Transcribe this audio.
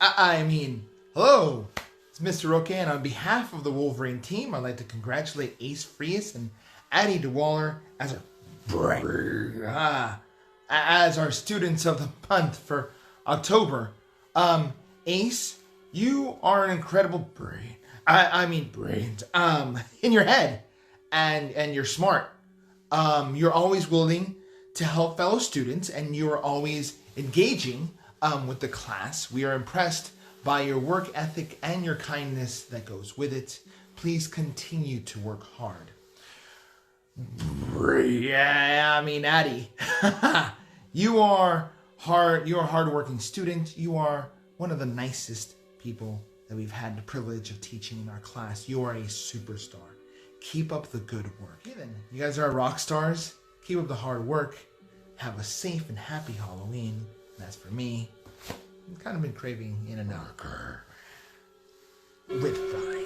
I mean, hello, it's Mr. Roque, and on behalf of the Wolverine team, I'd like to congratulate Ace Frias and Addie DeWaller as our students of the month for October. Ace, you are an incredible brain. I mean brains. In your head, and you're smart. You're always willing to help fellow students, and you are always engaging with the class. We are impressed by your work ethic and your kindness that goes with it. Please continue to work hard. Yeah, I mean, Addie, you are hard. You're a hardworking student. You are one of the nicest people that we've had the privilege of teaching in our class. You are a superstar. Keep up the good work. Okay, then, you guys are rock stars. Keep up the hard work. Have a safe and happy Halloween. That's for me. I've kind of been craving In-N-Out with fries.